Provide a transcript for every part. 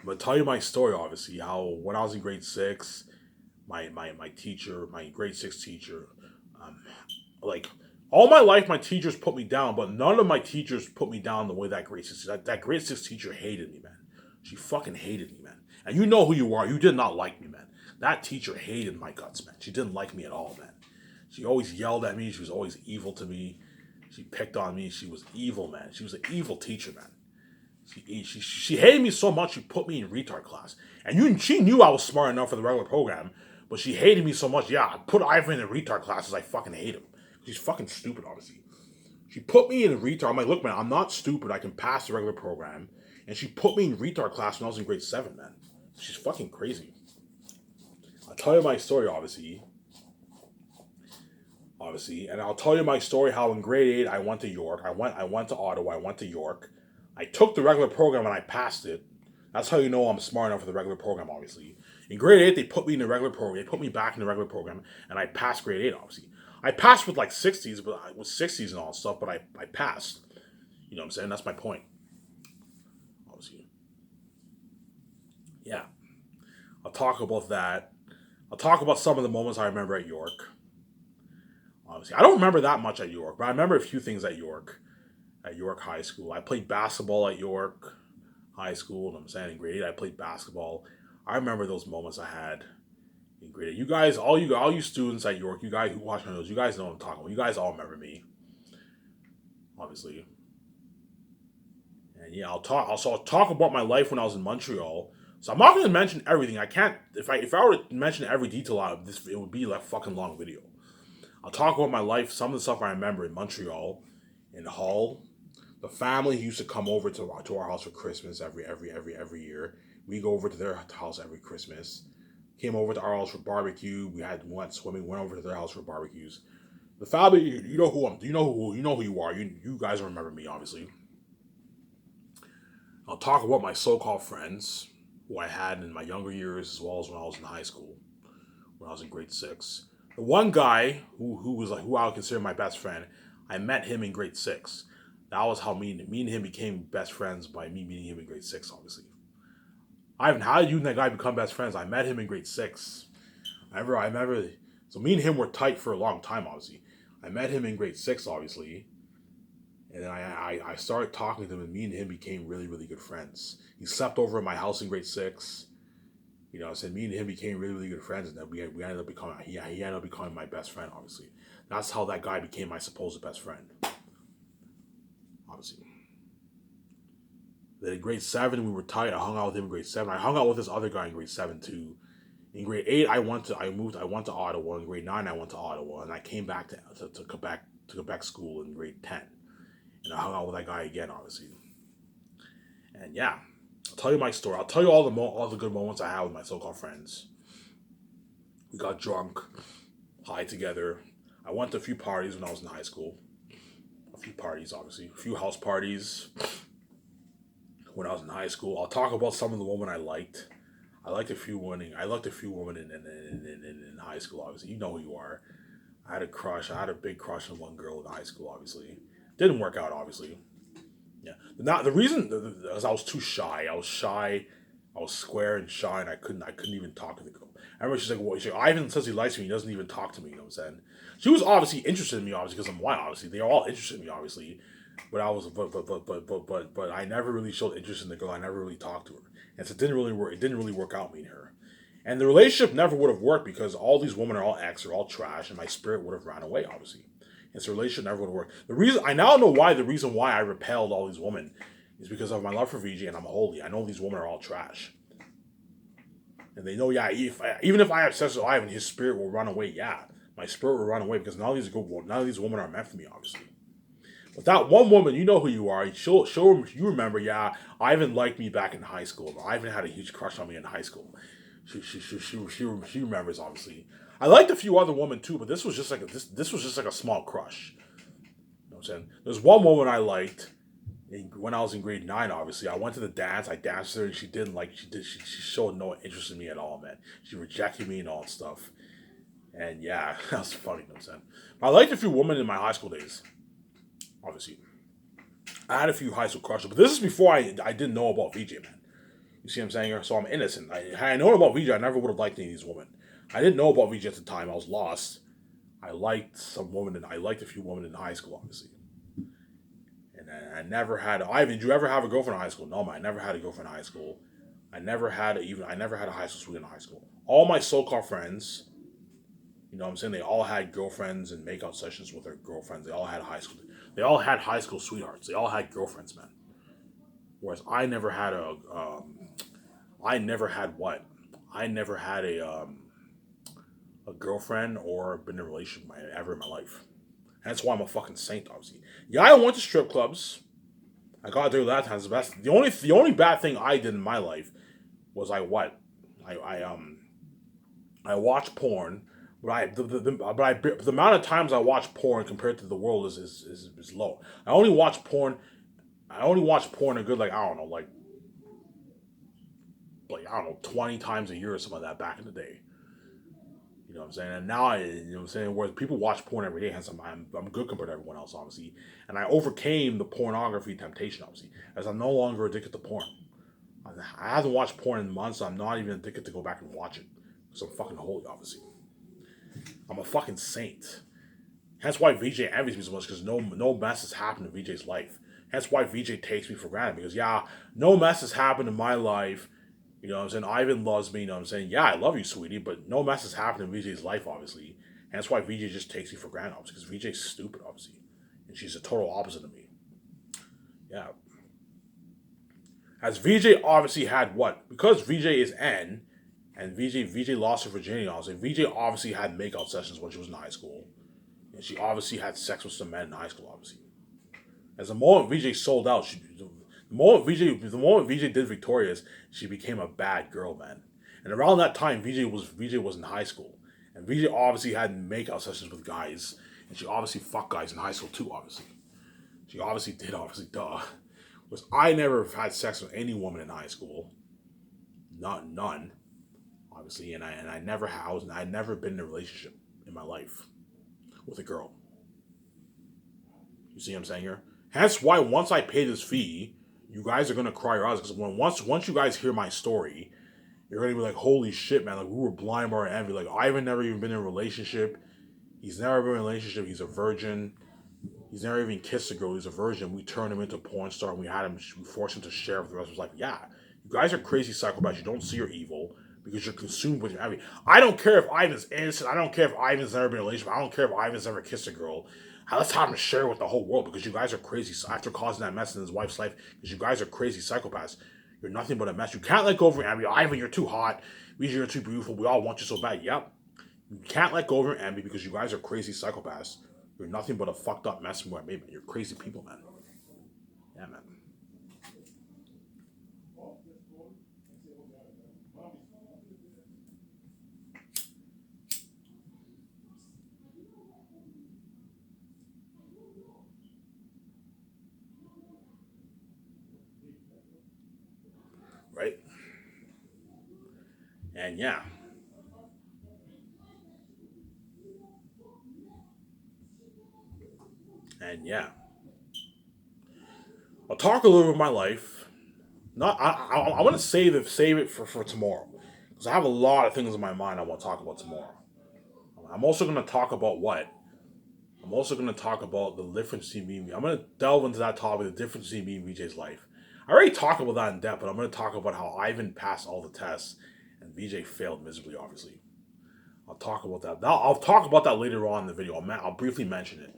gonna tell you my story, obviously, how when I was in grade six, my teacher, my grade six teacher, um, like all my life, my teachers put me down, but none of my teachers put me down the way that grade six teacher hated me, man. She fucking hated me, man. And you know who you are. You did not like me, man. That teacher hated my guts, man. She didn't like me at all, man. She always yelled at me. She was always evil to me. She picked on me. She was evil, man. She was an evil teacher, man. She hated me so much she put me in retard class. And she knew I was smart enough for the regular program, but she hated me so much. Yeah, I put Ivan in the retard classes. I fucking hate him. She's fucking stupid, obviously. She put me in a retard. I'm like, look, man, I'm not stupid. I can pass the regular program. And she put me in retard class when I was in grade seven, man. She's fucking crazy. I'll tell you my story, obviously, and I'll tell you my story how in grade eight I went to York. I went to Ottawa. I went to York. I took the regular program and I passed it. That's how you know I'm smart enough for the regular program, obviously. In grade eight, they put me in the regular program. They put me back in the regular program, and I passed grade eight, obviously. I passed with like 60s, but with 60s and all stuff, but I passed. You know what I'm saying? That's my point, obviously. Yeah. I'll talk about that. I'll talk about some of the moments I remember at York. Obviously, I don't remember that much at York, but I remember a few things at York High School. I played basketball at York High School, and I'm saying in grade eight I played basketball. I remember those moments I had in grade eight. You guys, all you students at York, you guys who watch my videos, you guys know what I'm talking about. You guys all remember me, obviously. And yeah, I'll talk about my life when I was in Montreal. So I'm not going to mention everything. I can't. If I were to mention every detail out of this, it would be like a fucking long video. I'll talk about my life, some of the stuff I remember in Montreal, in Hull. The family used to come over to our house for Christmas every year. We go over to their house every Christmas. Came over to our house for barbecue. We went swimming. Went over to their house for barbecues. The family, you know who I'm. You know who you are. You guys remember me, obviously. I'll talk about my so-called friends who I had in my younger years as well as when I was in high school, when I was in grade six. The one guy who was like who I would consider my best friend, I met him in grade six. That was how me and him became best friends by me meeting him in grade six, obviously. Ivan, how did you and that guy become best friends? I met him in grade six. I remember. So me and him were tight for a long time, obviously. I met him in grade six, obviously, and then I started talking to him, and me and him became really, really good friends. He slept over at my house in grade six. You know, I said me and him became really, really good friends, and then we ended up becoming he ended up becoming my best friend. Obviously, that's how that guy became my supposed best friend. Obviously, then in grade seven we were tight. I hung out with him in grade seven. I hung out with this other guy in grade seven too. In grade eight, I went to Ottawa. In grade nine, I went to Ottawa, and I came back to Quebec school in grade 10. And I hung out with that guy again, obviously. And yeah, I'll tell you my story. I'll tell you all the good moments I had with my so-called friends. We got drunk, high together. I went to a few parties when I was in high school. A few parties, obviously. A few house parties when I was in high school. I'll talk about some of the women I liked. I liked a few women in high school, obviously. You know who you are. I had a crush. I had a big crush on one girl in high school, obviously. Didn't work out, obviously. Yeah. Not the reason is I was too shy. I was shy. I was square and shy, and I couldn't even talk to the girl. I remember she's like, "What?" She's like, Ivan says he likes me. He doesn't even talk to me. You know what I'm saying? She was obviously interested in me, obviously, because I'm white. Obviously, they are all interested in me, obviously. But I was, but I never really showed interest in the girl. I never really talked to her, and so it didn't really work. It didn't really work out me and her, and the relationship never would have worked because all these women are all ex, are all trash, and my spirit would have ran away, obviously. And so relationship never would have worked. The reason I now know why the reason why I repelled all these women is because of my love for VJ and I'm holy. I know these women are all trash. And they know, yeah, even if I have sex with Ivan, his spirit will run away. Yeah, my spirit will run away because none of these women are meant for me, obviously. But that one woman, you know who you are. You remember, yeah, Ivan liked me back in high school. Ivan had a huge crush on me in high school. She remembers, obviously. I liked a few other women too, but this was just like a small crush. You know what I'm saying? There's one woman I liked when I was in grade nine. Obviously, I went to the dance. I danced with her, and she didn't like. She showed no interest in me at all, man. She rejected me and all that stuff. And yeah, that was funny. You know what I'm saying? I liked a few women in my high school days. Obviously, I had a few high school crushes, but this is before I didn't know about VJ, man. You see what I'm saying here? So I'm innocent. Had I known about VJ, I never would have liked any of these women. I didn't know about VJ at the time. I was lost. I liked some women, and I liked a few women in high school, obviously. And I never had. Ivan, did you ever have a girlfriend in high school? No, man. I never had a girlfriend in high school. I never had a high school sweetheart in high school. All my so-called friends, you know what I'm saying? They all had girlfriends and makeout sessions with their girlfriends. They all had high school. They all had high school sweethearts. They all had girlfriends, man. Whereas I never had a. I never had what? I never had a girlfriend or been in a relationship ever in my life. That's why I'm a fucking saint, obviously. Yeah, I went to strip clubs. I got there that time. The best. The only bad thing I did in my life was I what? I watched porn, but the amount of times I watch porn compared to the world is low. I only watch porn. I only watch porn a good I don't know I don't know 20 times a year or something like that back in the day. You know what I'm saying? And now you know what I'm saying, where people watch porn every day, hence I'm good compared to everyone else, obviously. And I overcame the pornography temptation, obviously, as I'm no longer addicted to porn. I haven't watched porn in months, so I'm not even addicted to go back and watch it. Because I'm fucking holy, obviously. I'm a fucking saint. Hence why VJ envies me so much, because no mess has happened in VJ's life. Hence why VJ takes me for granted, because yeah, no mess has happened in my life. You know what I'm saying? Ivan loves me, you know what I'm saying? Yeah, I love you, sweetie, but no mess has happened in VJ's life, obviously. And that's why VJ just takes me for granted, obviously, because VJ's stupid, obviously. And she's the total opposite of me. Yeah. As VJ obviously had what? Because VJ is N, and VJ lost her virginity, obviously. VJ obviously had makeout sessions when she was in high school. And she obviously had sex with some men in high school, obviously. As the moment VJ sold out, the moment VJ did Victorious, she became a bad girl, man. And around that time, VJ was in high school, and VJ obviously had makeout sessions with guys, and she obviously fucked guys in high school too. Obviously, she obviously did. Obviously, duh. Was I never had sex with any woman in high school, not none, obviously, and I never had. I'd never been in a relationship in my life with a girl. You see what I'm saying here? Hence why once I pay this fee, you guys are gonna cry your eyes because once you guys hear my story, you're gonna be like, holy shit, man! Like we were blind by our envy. Like Ivan never even been in a relationship. He's never been in a relationship. He's a virgin. He's never even kissed a girl. He's a virgin. We turned him into a porn star, and we forced him to share with the rest of us. Like, yeah, you guys are crazy psychopaths. You don't see your evil because you're consumed with your envy. I don't care if Ivan's innocent. I don't care if Ivan's never been in a relationship. I don't care if Ivan's never kissed a girl. Let's have him share with the whole world because you guys are crazy. After causing that mess in his wife's life, because you guys are crazy psychopaths. You're nothing but a mess. You can't let go of your envy. Ivan, you're too hot. Weezy, you're too beautiful. We all want you so bad. Yep. You can't let go of your envy because you guys are crazy psychopaths. You're nothing but a fucked up mess from what I made, man. You're crazy people, man. Yeah, man. Right? And yeah. And yeah. I'll talk a little bit of my life. Not I want to save it for tomorrow because I have a lot of things in my mind I want to talk about tomorrow. I'm also going to talk about what? I'm also going to talk about the difference between me and me. I'm going to delve into that topic, the difference between me and VJ's life. I already talked about that in depth, but I'm going to talk about how Ivan passed all the tests and VJ failed miserably, obviously. I'll talk about that. I'll talk about that later on in the video. I'll briefly mention it.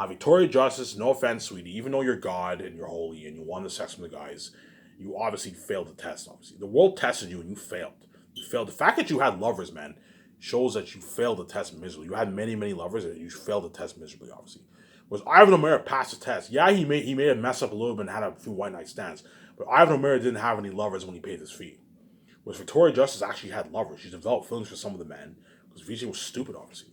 Victoria Justice, no offense, sweetie, even though you're God and you're holy and you won the sex from the guys, you obviously failed the test, obviously. The world tested you and you failed. You failed. The fact that you had lovers, man, shows that you failed the test miserably. You had many, many lovers and you failed the test miserably, obviously. Whereas Ivan O'Mara passed the test. Yeah, he may have messed up a little bit and had a few one night stands, but Ivan O'Mara didn't have any lovers when he paid his fee. Whereas Victoria Justice actually had lovers. She developed feelings for some of the men because VJ was stupid, obviously.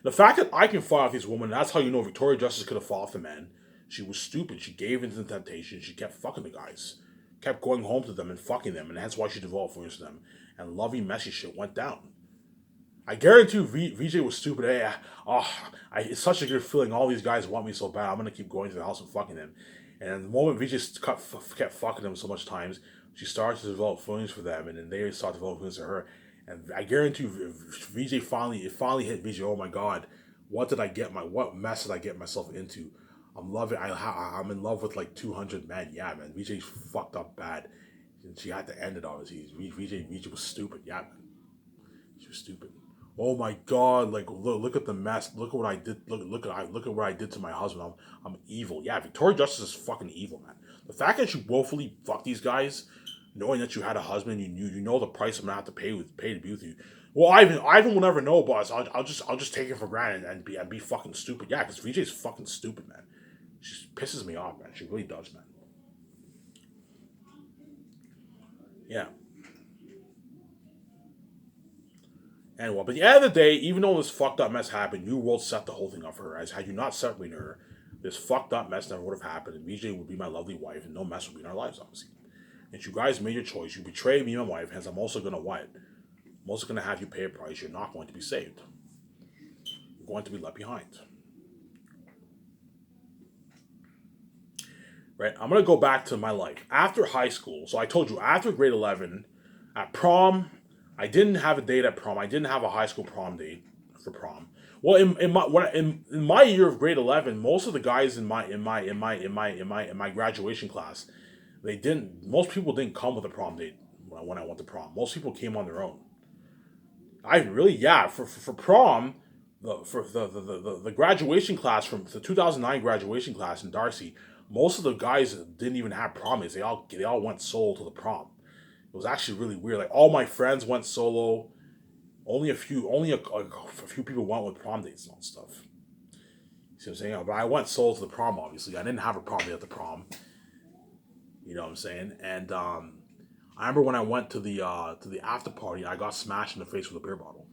The fact that I can fall off these women, that's how you know Victoria Justice could have fought off the men. She was stupid. She gave in to the temptation. She kept fucking the guys. Kept going home to them and fucking them, and that's why she developed feelings for them. And loving messy shit went down. I guarantee you VJ was stupid. Hey, it's such a good feeling. All these guys want me so bad. I'm going to keep going to the house and fucking them. And the moment VJ kept fucking them so much times, She started to develop feelings for them, and then they started to develop feelings for her. And I guarantee you, if VJ finally hit VJ. Oh my God, what mess did I get myself into? I'm loving. I'm in love with like 200 men. Yeah, man. VJ fucked up bad, and she had to end it. Obviously, VJ was stupid. Yeah, man. She was stupid. Oh my God! Like look at the mess. Look at what I did. Look at what I did to my husband. I'm evil. Yeah, Victoria Justice is fucking evil, man. The fact that you woefully fuck these guys, knowing that you had a husband, you know the price I'm gonna have to pay to be with you. Well, Ivan will never know, boss. I'll just take it for granted and be fucking stupid. Yeah, because VJ's fucking stupid, man. She pisses me off, man. She really does, man. Yeah. And well, but at the end of the day, even though this fucked up mess happened, you will set the whole thing up for her. As had you not separated her, this fucked up mess never would have happened, and VJ would be my lovely wife, and no mess would be in our lives, obviously. And you guys made your choice. You betrayed me and my wife, hence I'm also gonna what? I'm also gonna have you pay a price. You're not going to be saved. You're going to be left behind. Right? I'm gonna go back to my life after high school. So I told you after grade 11, at prom, I didn't have a date at prom. I didn't have a high school prom date for prom. Well, in my year of grade 11, most of the guys in my graduation class, they didn't. Most people didn't come with a prom date when I went to prom. Most people came on their own. I really, yeah, for prom, the graduation class from the 2009 graduation class in Darcy, most of the guys didn't even have prom dates. They all went solo to the prom. It was actually really weird. Like all my friends went solo. Only a few people went with prom dates and stuff. You see what I'm saying? But I went solo to the prom. Obviously, I didn't have a prom date at the prom. You know what I'm saying? And I remember when I went to the after party, I got smashed in the face with a beer bottle.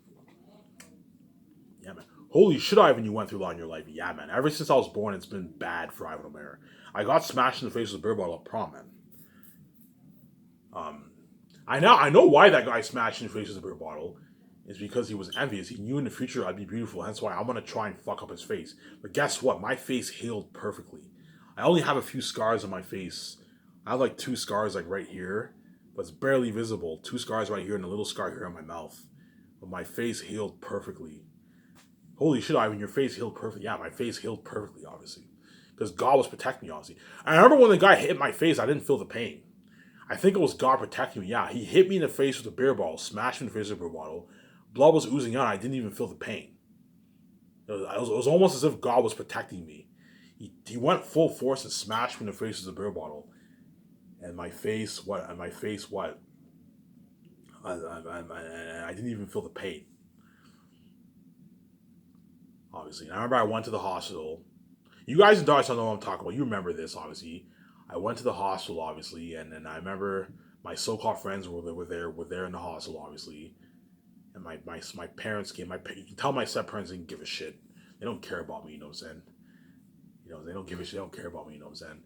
Yeah, man. Holy shit, Ivan, you went through a lot in your life. Yeah, man. Ever since I was born, it's been bad for Ivan O'Mara. I got smashed in the face with a beer bottle at prom, man. Um, I know why that guy smashed in the face with a beer bottle. It's because he was envious. He knew in the future I'd be beautiful. Hence why I'm gonna try and fuck up his face. But guess what? My face healed perfectly. I only have a few scars on my face. I have like two scars like right here, but it's barely visible. Two scars right here and a little scar here on my mouth. But my face healed perfectly. Holy shit, Ivan, your face healed perfectly. Yeah, my face healed perfectly, obviously. Because God was protecting me, obviously. I remember when the guy hit my face, I didn't feel the pain. I think it was God protecting me. Yeah, he hit me in the face with a beer bottle, smashed me in the face with a beer bottle. Blood was oozing out. I didn't even feel the pain. It was almost as if God was protecting me. He went full force and smashed me in the face with a beer bottle. And my face, what? And my face, what? I didn't even feel the pain, obviously. And I remember I went to the hospital. You guys in Dodge don't know what I'm talking about. You remember this, obviously. I went to the hospital, obviously, and then I remember my so-called friends were there in the hospital, obviously, and my parents came. You can tell my step parents didn't give a shit. They don't care about me, you know what I'm saying? They don't give a shit. They don't care about me, you know what I'm saying?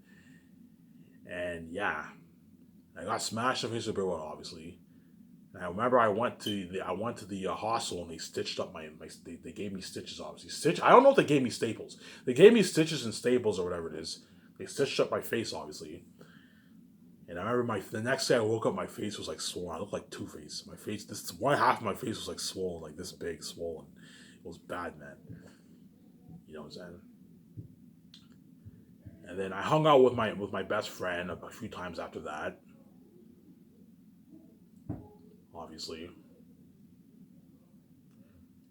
And yeah, I got smashed in the face with a beer bottle, obviously. And I remember I went to the hospital and they stitched up they gave me stitches, obviously. I don't know if they gave me staples. They gave me stitches and staples or whatever it is. They stitched up my face, obviously. And I remember the next day I woke up, my face was like swollen. I looked like Two Face. My face, this one half of my face was like swollen, like this big, swollen. It was bad, man. You know what I'm saying? And then I hung out with my best friend a few times after that, obviously.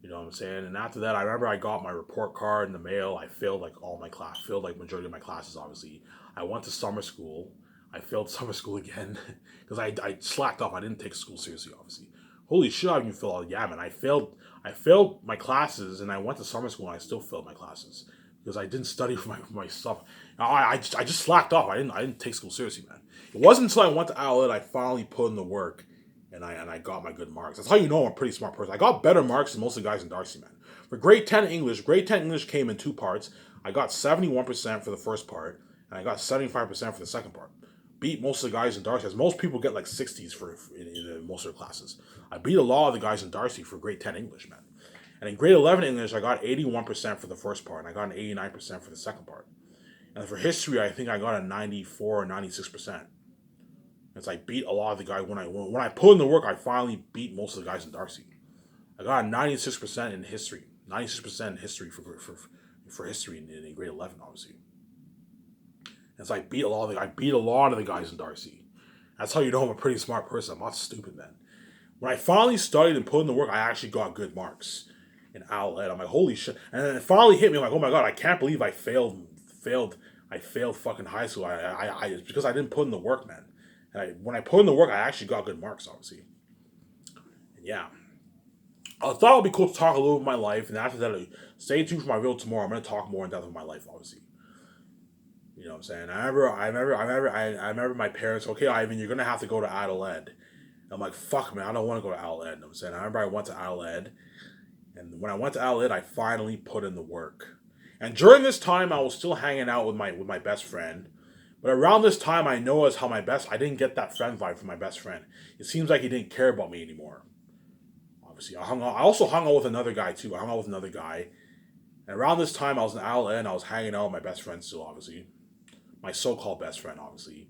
You know what I'm saying? And after that, I remember I got my report card in the mail. I failed like all my class, failed like majority of my classes. Obviously, I went to summer school. I failed summer school again because I slacked off. I didn't take school seriously. Obviously, holy shit! I didn't fail all. Yeah, man, I failed. I failed my classes, and I went to summer school, and I still failed my classes because I didn't study for my stuff. I just slacked off. I didn't take school seriously, man. It wasn't until I went to outlet I finally put in the work and I got my good marks. That's how you know I'm a pretty smart person. I got better marks than most of the guys in Darcy, man. For grade 10 English came in two parts. I got 71% for the first part, and I got 75% for the second part. Beat most of the guys in Darcy, as most people get like 60s in most of their classes. I beat a lot of the guys in Darcy for grade 10 English, man. And in grade 11 English, I got 81% for the first part, and I got an 89% for the second part. And for history, I think I got a 94 or 96%. It's like beat a lot of the guys when I put in the work. I finally beat most of the guys in Darcy. I got 96% in history. 96% in history for history in grade 11, obviously. It's like I beat a lot of the guys in Darcy. That's how you know I'm a pretty smart person. I'm not stupid, man. When I finally studied and put in the work, I actually got good marks in Owlette. I'm like, holy shit! And then it finally hit me. I'm like, oh my god, I can't believe I failed fucking high school. It's because I didn't put in the work, man. And when I put in the work, I actually got good marks, obviously. And yeah. I thought it would be cool to talk a little bit of my life, and after that, stay tuned for my video tomorrow. I'm going to talk more in depth of my life, obviously. You know what I'm saying? I remember my parents. Okay, Ivan, you're going to have to go to Adelaide. I'm like, fuck, man, I don't want to go to Adelaide. You know what I'm saying? I remember I went to Adelaide, and when I went to Adelaide, I finally put in the work. And during this time, I was still hanging out with my best friend. But around this time, I noticed how I didn't get that friend vibe from my best friend. It seems like he didn't care about me anymore. Obviously, I also hung out with another guy too. I hung out with another guy, and around this time, I was in Outlet and I was hanging out with my best friend still. Obviously, my so-called best friend. Obviously,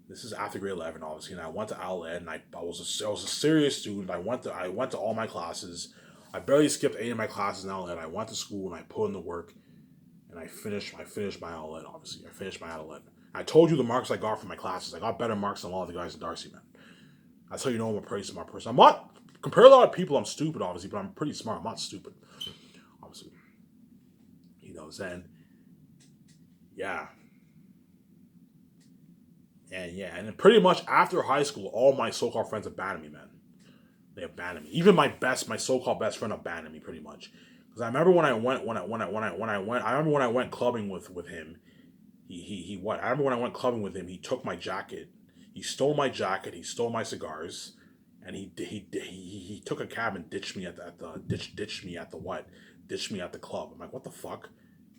this is after grade 11. Obviously, and I went to Outlet and I was a serious student. I went to all my classes. I barely skipped 8 of my classes in Outlet. I went to school and I put in the work, and I finished my Outlet. Obviously, I finished my Outlet. I told you the marks I got from my classes. I got better marks than a lot of the guys in Darcy, man. That's how you know I'm a pretty smart person. I'm not. Compare a lot of people, I'm stupid, obviously, but I'm pretty smart. I'm not stupid, obviously. You know what I'm saying? Yeah. And yeah, and then pretty much after high school, all my so-called friends abandoned me, man. They abandoned me. Even my so-called best friend abandoned me, pretty much. Because I remember when I remember when I went clubbing with him. He what? I remember when I went clubbing with him. He took my jacket. He stole my jacket. He stole my cigars. And he took a cab and ditched me at the club. I'm like, what the fuck?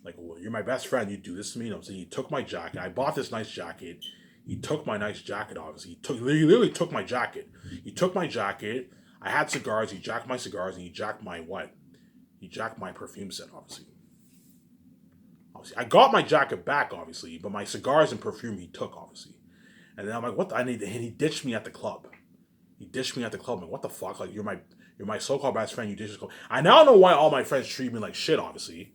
Like, well, you're my best friend. You do this to me. You know what I'm saying? He took my jacket. I bought this nice jacket. He took my nice jacket. Obviously, he literally took my jacket. He took my jacket. I had cigars. He jacked my cigars, and he jacked my what? He jacked my perfume set. Obviously, I got my jacket back. Obviously, but my cigars and perfume he took. Obviously, and then I'm like, what? And he ditched me at the club. He ditched me at the club. Like, what the fuck? Like, you're my so-called best friend. You ditched the club. I now know why all my friends treat me like shit. Obviously,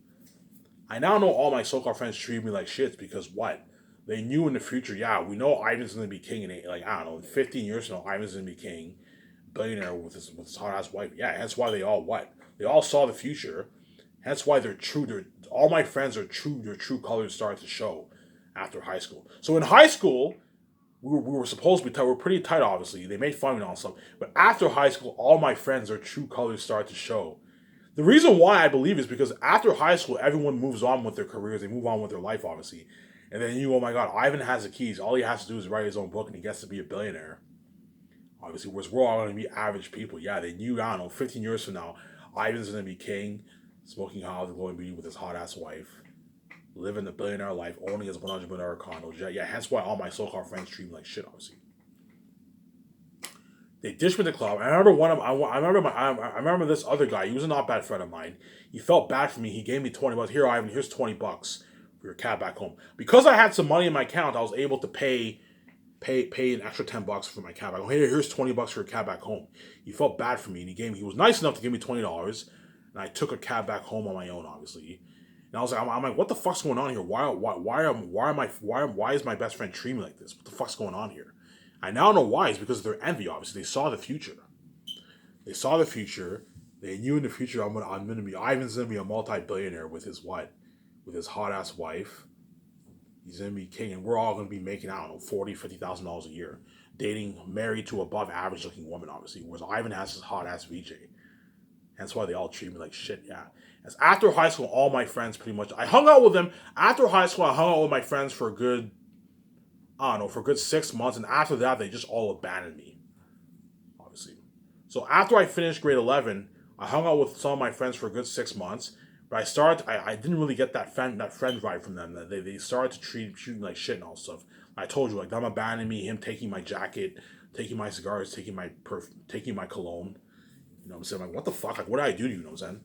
I now know all my so-called friends treat me like shit because what? They knew in the future. Yeah, we know Ivan's gonna be king in like I don't know, in 15 years from now, Ivan's gonna be king, billionaire with his hot ass wife. Yeah, that's why they all what? They all saw the future. That's why they're true. All my friends are true. Their true colors started to show after high school. So in high school we were supposed to be tight. We were pretty tight, obviously. They made fun of me and all stuff. But after high school, all my friends, their true colors started to show. The reason why I believe is because after high school, everyone moves on with their careers. They move on with their life, obviously. And then oh my God, Ivan has the keys. All he has to do is write his own book and he gets to be a billionaire. Obviously, whereas we're all going to be average people. Yeah, they knew, I don't know, 15 years from now, Ivan's going to be king, smoking houses, going to be with his hot ass wife, living the billionaire life, owning his $100 million condos. Yeah, hence why all my so-called friends treat me like shit, obviously. They ditched me at the club. I remember I remember this other guy. He was a not bad friend of mine. He felt bad for me. He gave me $20. Here, Ivan. Here's $20 for your cab back home. Because I had some money in my account, I was able to pay an extra $10 for my cab back home. Hey, here's $20 for your cab back home. He felt bad for me, and he was nice enough to give me $20, and I took a cab back home on my own, obviously. And I was like, I'm like, what the fuck's going on here? Why is my best friend treating me like this? What the fuck's going on here? I now know why. It's because of their envy. Obviously, they saw the future. They saw the future. They knew in the future Ivan's gonna be a multi-billionaire with his what? With his hot ass wife. He's gonna be king, and we're all gonna be making, I don't know, $40,000-$50,000 a year, dating, married to above average looking woman, obviously. Whereas Ivan has his hot ass VJ. That's why they all treat me like shit. Yeah. As after high school, all my friends pretty much, I hung out with them. After high school, I hung out with my friends for a good, I don't know, for a good 6 months. And after that, they just all abandoned me, obviously. So after I finished grade 11, I hung out with some of my friends for a good 6 months. But I didn't really get that friend vibe from them. They started to treat me like shit and all stuff. I told you, like, them abandoning me, him taking my jacket, taking my cigars, taking my cologne. You know what I'm saying? Like, what the fuck? Like, what did I do to you? You know what I'm saying?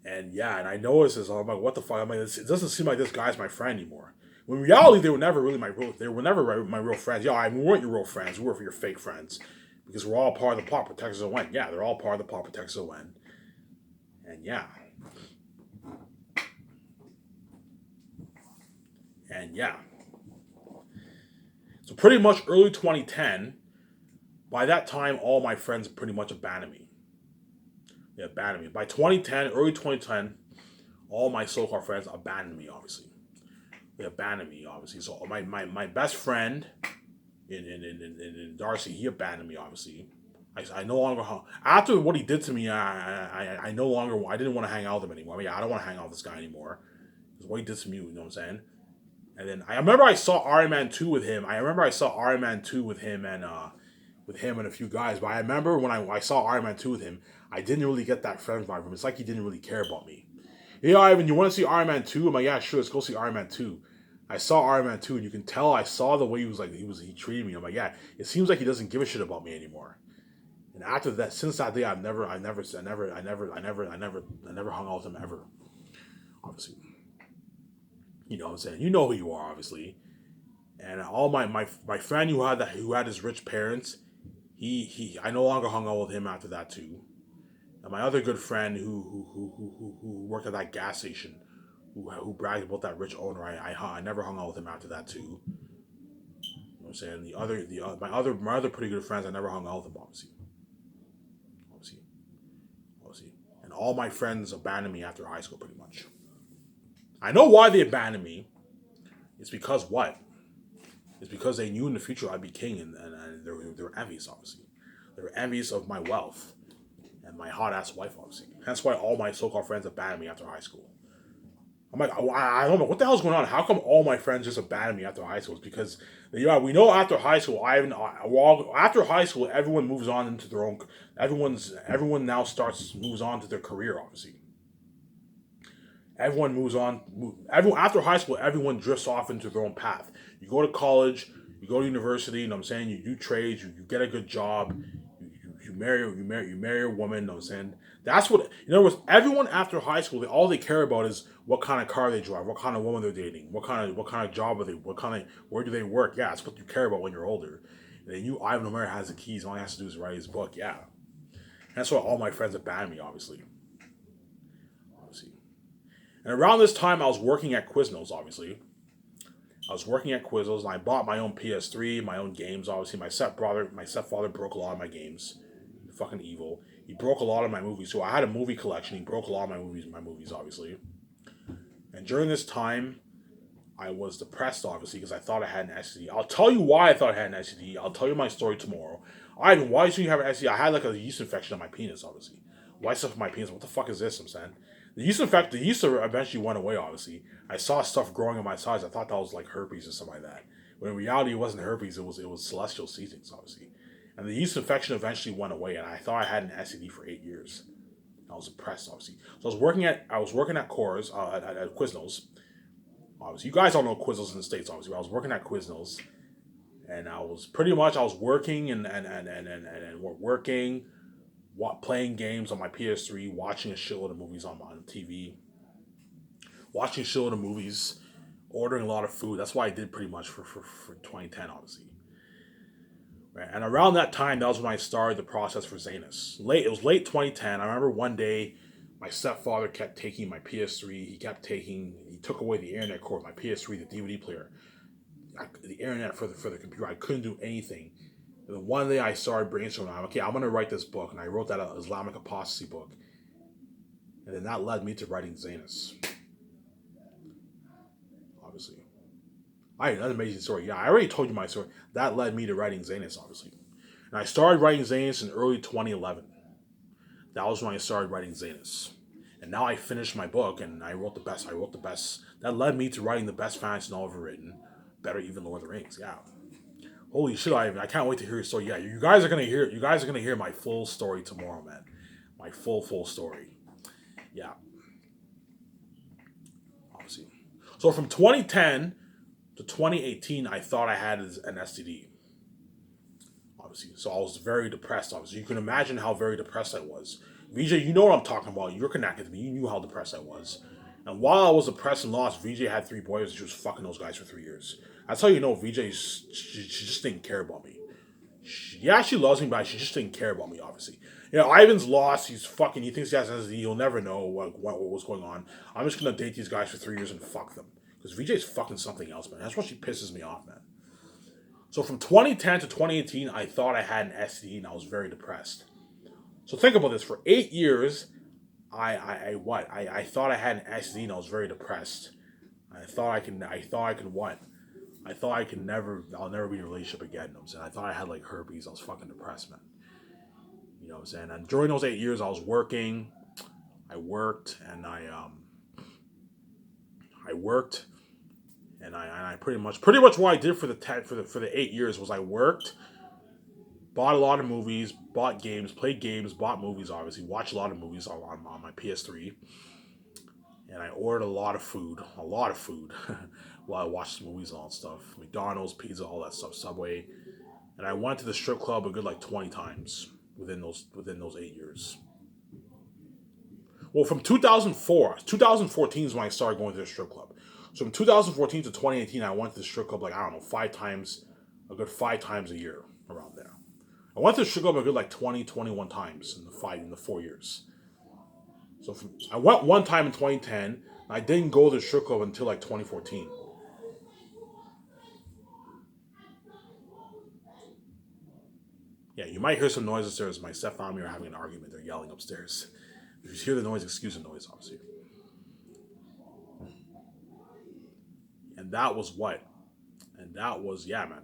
And yeah, and I noticed this. I'm like, what the fuck? I'm like, it doesn't seem like this guy's my friend anymore. When in reality, they were never really my real friends. Yeah, I mean, we weren't your real friends. We were your fake friends because we're all part of the Plot Protectors of Wen. Yeah, they're all part of the Plot Protectors of Wen. And yeah. And yeah. So pretty much early 2010, by that time, all my friends pretty much abandoned me. They abandoned me. By 2010, early 2010, all my so-called friends abandoned me, obviously. They abandoned me, obviously. So my best friend in Darcy, he abandoned me, obviously. I no longer after what he did to me. I no longer I didn't want to hang out with him anymore. I mean, I don't want to hang out with this guy anymore. Because what he did to me, you know what I'm saying? And then I remember I saw Iron Man 2 with him. I remember I saw Iron Man 2 with him and a few guys. But I remember when I saw Iron Man 2 with him, I didn't really get that friend vibe from him. It's like he didn't really care about me. Yeah, Ivan, you want to see Iron Man 2? I'm like, yeah, sure, let's go see Iron Man 2. I saw Iron Man 2 and you can tell I saw the way he treated me. I'm like, yeah, it seems like he doesn't give a shit about me anymore. And after that, since that day, I never hung out with him ever. Obviously. You know what I'm saying? You know who you are, obviously. And all my friend who had his rich parents, I no longer hung out with him after that too. And my other good friend who worked at that gas station, who bragged about that rich owner, I never hung out with him after that too. You know what I'm saying? My other pretty good friends, I never hung out with them, obviously. And all my friends abandoned me after high school, pretty much. I know why they abandoned me. It's because what? It's because they knew in the future I'd be king, and they were envious, obviously. They were envious of my wealth and my hot ass wife, obviously. That's why all my so-called friends abandoned me after high school. I'm like, I don't know what the hell's going on. How come all my friends just abandoned me after high school? It's because we know after high school, after high school, everyone moves on into their own. Everyone now moves on to their career, obviously. Everyone moves on. Everyone after high school, everyone drifts off into their own path. You go to college, you go to university. You know what I'm saying? You do trades. You get a good job. You marry a woman. You know what I'm saying? That's what. In other words, everyone after high school, all they care about is what kind of car they drive, what kind of woman they're dating, what kind of job are they, where do they work? Yeah, that's what you care about when you're older. And then Ivan O'Mara has the keys. All he has to do is write his book. Yeah, and that's why all my friends abandoned me, obviously. And around this time, I was working at Quiznos, obviously. I was working at Quiznos, and I bought my own PS3, my own games, obviously. My stepfather broke a lot of my games. Fucking evil. He broke a lot of my movies, so I had a movie collection. He broke a lot of my movies, obviously. And during this time, I was depressed, obviously, because I thought I had an STD. I'll tell you why I thought I had an STD. I'll tell you my story tomorrow. Ivan, why do you have an STD? I had like a yeast infection on my penis, obviously. Why stuff on my penis? What the fuck is this, I'm saying? The yeast eventually went away, obviously. I saw stuff growing on my sides. I thought that was like herpes or something like that. When in reality, it wasn't herpes. It was celestial sea things, obviously. And the yeast infection eventually went away, and I thought I had an STD for 8 years. I was depressed, obviously. So I was working at Coors at Quiznos. Obviously, you guys all know Quiznos in the States, obviously. I was working at Quiznos, and I was working and working, playing games on my PS3, watching a shitload of movies on TV, watching a shitload of movies, ordering a lot of food. That's what I did pretty much for 2010, obviously. Right? And around that time, that was when I started the process for Zanus. It was late 2010. I remember one day, my stepfather kept taking my PS3. He took away the internet cord, my PS3, the DVD player, the internet for the computer. I couldn't do anything. And then one day I started brainstorming. Okay, I'm going to write this book. And I wrote that Islamic apostasy book. And then that led me to writing Zanus. Obviously. That's an amazing story. Yeah, I already told you my story. That led me to writing Zanus, obviously. And I started writing Zanus in early 2011. That was when I started writing Zanus. And now I finished my book and I wrote the best. That led me to writing the best fantasy novel ever written. Better even Lord of the Rings. Yeah. Holy shit, I can't wait to hear your story. Yeah, you guys are gonna hear my full story tomorrow, man. My full story. Yeah. Obviously. So from 2010 to 2018, I thought I had an STD. Obviously. So I was very depressed, obviously. You can imagine how very depressed I was. VJ, you know what I'm talking about. You're connected to me. You knew how depressed I was. And while I was depressed and lost, VJ had 3 boys and she was fucking those guys for 3 years. That's how you know she just didn't care about me. She loves me, but she just didn't care about me, obviously. Ivan's lost. He thinks he has SSD. He'll never know what was going on. I'm just going to date these guys for 3 years and fuck them. Because VJ's fucking something else, man. That's why she pisses me off, man. So from 2010 to 2018, I thought I had an STD and I was very depressed. So think about this. For 8 years, I thought I had an STD and I was very depressed. I thought I could what? I'll never be in a relationship again. You know what I'm saying? I thought I had like herpes. I was fucking depressed, man. You know what I'm saying? And during those 8 years, I was working. I worked and I worked and I pretty much what I did for the 8 years was I worked, bought a lot of movies, bought games, played games, bought movies, obviously, watched a lot of movies on my PS3, and I ordered a lot of food while I watched movies and all that stuff. McDonald's, pizza, all that stuff, Subway. And I went to the strip club a good like 20 times within those 8 years. Well, from 2014 is when I started going to the strip club. So from 2014 to 2018, I went to the strip club like, I don't know, 5 times, a good 5 times a year around there. I went to the strip club a good like 20, 21 times in the 4 years. So I went one time in 2010. I didn't go to the strip club until like 2014. Yeah, you might hear some noise upstairs. My stepfamily are having an argument. They're yelling upstairs. If you hear the noise, excuse the noise, obviously. And that was what? And that was, yeah, man.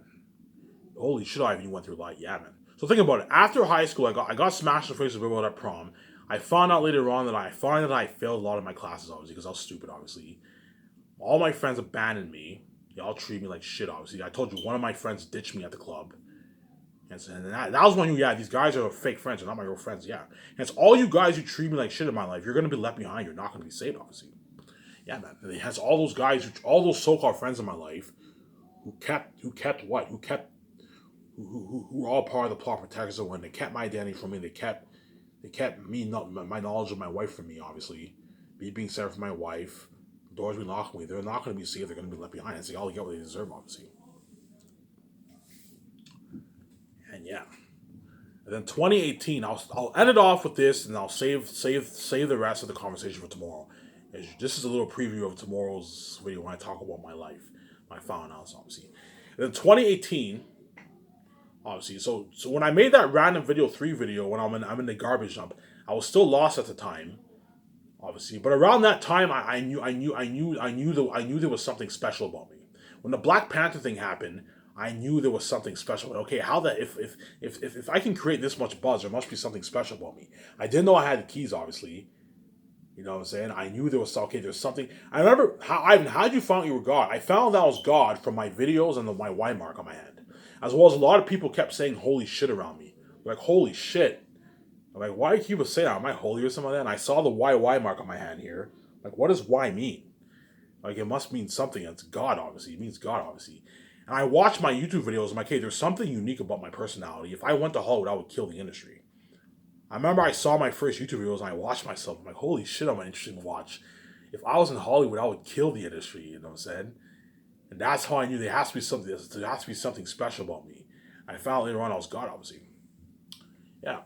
Holy shit, I even went through a lot. Yeah, man. So think about it. After high school, I got smashed in the face with people at prom. I found out later on that I failed a lot of my classes, obviously, because I was stupid, obviously. All my friends abandoned me. They all treat me like shit, obviously. I told you, one of my friends ditched me at the club. And that was when these guys are fake friends. They're not my real friends, yeah. And it's all you guys who treat me like shit in my life. You're going to be left behind. You're not going to be saved, obviously. Yeah, man. And it has all those guys, all those so-called friends in my life who were all part of the plot protectors of when they kept my identity from me. They kept my knowledge of my wife from me, obviously. Me being separate from my wife, doors being locked from me. They're not going to be saved. They're going to be left behind. And they all get what they deserve, obviously. And yeah. And then 2018, I'll end it off with this, and I'll save the rest of the conversation for tomorrow. This is a little preview of tomorrow's video when I talk about my life, my found outs, obviously. And then 2018, obviously. So when I made that random video 3 video when I'm in the garbage dump, I was still lost at the time, obviously. But around that time, I knew there was something special about me. When the Black Panther thing happened, I knew there was something special. Okay, how that if I can create this much buzz, there must be something special about me. I didn't know I had the keys, obviously. You know what I'm saying? I knew there was there's something. I remember how'd you find you were God? I found that I was God from my videos and my Y mark on my hand. As well as a lot of people kept saying holy shit around me. Like, holy shit. I'm like, why do people say that? Am I holy or something like that? And I saw the Y mark on my hand here. Like, what does Y mean? Like, it must mean something. It's God, obviously. It means God, obviously. And I watch my YouTube videos. I'm like, hey, there's something unique about my personality. If I went to Hollywood, I would kill the industry. I remember I saw my first YouTube videos and I watched myself. I'm like, holy shit, I'm interesting to watch. If I was in Hollywood, I would kill the industry, you know what I'm saying? And that's how I knew there has to be something special about me. I found later on I was God, obviously. Yeah.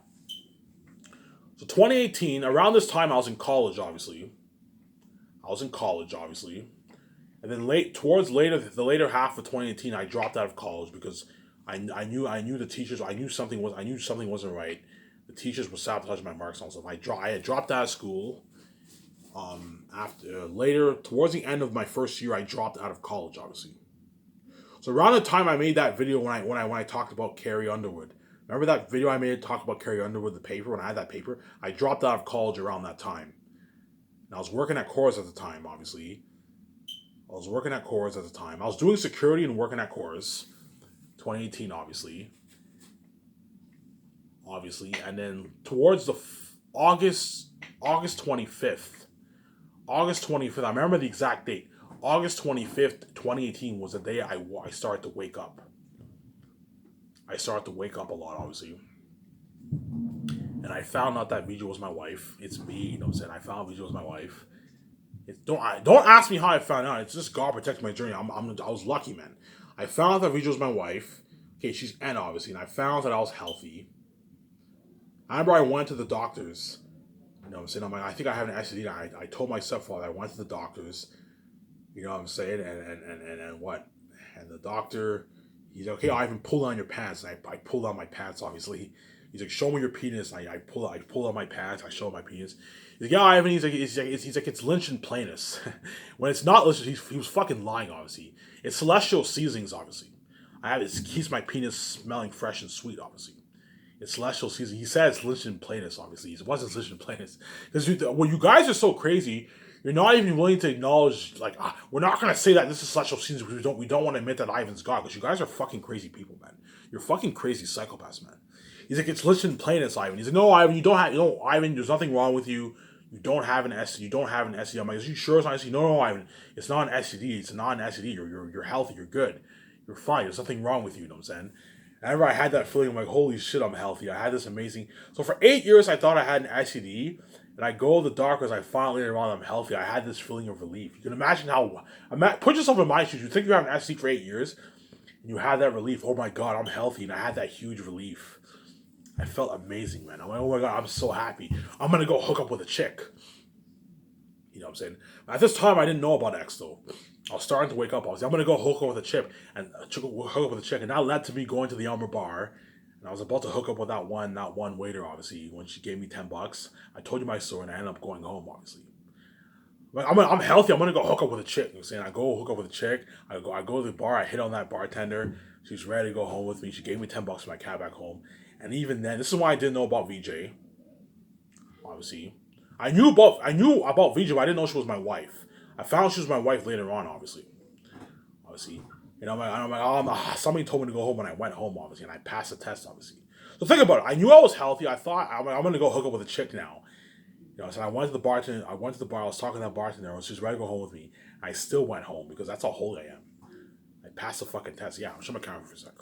So 2018, around this time I was in college, obviously. And then the later half of 2018, I dropped out of college because I knew the teachers. I knew something wasn't right. The teachers were sabotaging my marks and all stuff. I had dropped out of school. Towards the end of my first year, I dropped out of college, obviously. So around the time I made that video when I talked about Carrie Underwood. Remember that video I made talk about Carrie Underwood, the paper, when I had that paper? I dropped out of college around that time. And I was working at Coors at the time, obviously. I was doing security and working at Coors. 2018, obviously. And then towards the August 25th. I remember the exact date. August 25th, 2018 was the day I started to wake up. I started to wake up a lot, obviously. And I found out that Vija was my wife. It's me, you know what I'm saying? I found Vija was my wife. Don't ask me how I found out. It's just God protects my journey. I was lucky, man. I found out that Rachel was my wife. Okay, she's N obviously, and I found out that I was healthy. I remember I went to the doctors. You know what I'm saying? I'm like, I think I have an STD. I told my stepfather I went to the doctors. You know what I'm saying? And what? And the doctor, he's like, okay, Ivan, pull down your pants. And I pulled down my pants, obviously. He's like, show me your penis. And I pull out my pants. I show him my penis. He's like, yeah, Ivan. He's like, it's Lynch and Planus. When it's not Lynch, he was fucking lying, obviously. It's celestial seasonings, obviously. It keeps my penis smelling fresh and sweet, obviously. It's celestial season. He said it's Lynch and Planus, obviously. It wasn't Lynch and Planus. Because you guys are so crazy, you're not even willing to acknowledge, like, we're not going to say that this is celestial season because we don't want to admit that Ivan's God. Because you guys are fucking crazy people, man. You're fucking crazy psychopaths, man. He's like, it's Lynch and Planus, Ivan. He's like, no, Ivan, Ivan, there's nothing wrong with you. You don't have an STD. You don't have an STD. I'm like, are you sure it's not an STD? No, Ivan. It's not an STD. It's not an STD. You're healthy. You're good. You're fine. There's nothing wrong with you. You know what I'm saying? Whenever I had that feeling, I'm like, holy shit, I'm healthy. I had this amazing. So for 8 years, I thought I had an STD, and I go to the doctors. I finally later on, I'm healthy. I had this feeling of relief. You can imagine how. Put yourself in my shoes. You think you have an STD for 8 years, and you had that relief. Oh my god, I'm healthy, and I had that huge relief. I felt amazing, man. I'm like, oh my god, I'm so happy. I'm gonna go hook up with a chick. You know what I'm saying? At this time, I didn't know about X though. I was starting to wake up. I was like, I'm gonna go hook up with a chick, and hook up with a chick, and that led to me going to the Elmer bar. And I was about to hook up with that one waiter, obviously, when she gave me $10. I told you my story, and I ended up going home, obviously. Like, I'm healthy. I'm gonna go hook up with a chick. You know what I'm saying? I go hook up with a chick. I go to the bar. I hit on that bartender. She's ready to go home with me. She gave me $10 for my cab back home. And even then, this is why I didn't know about VJ. Obviously, I knew about VJ, but I didn't know she was my wife. I found she was my wife later on, obviously. You know, somebody told me to go home when I went home, obviously, and I passed the test, obviously. So think about it. I knew I was healthy. I thought I'm going to go hook up with a chick now. You know, so I went to the bartender. I went to the bar. I was talking to that bartender. She was ready to go home with me. I still went home because that's how holy I am. I passed the fucking test. Yeah, I'll show my camera for a sec.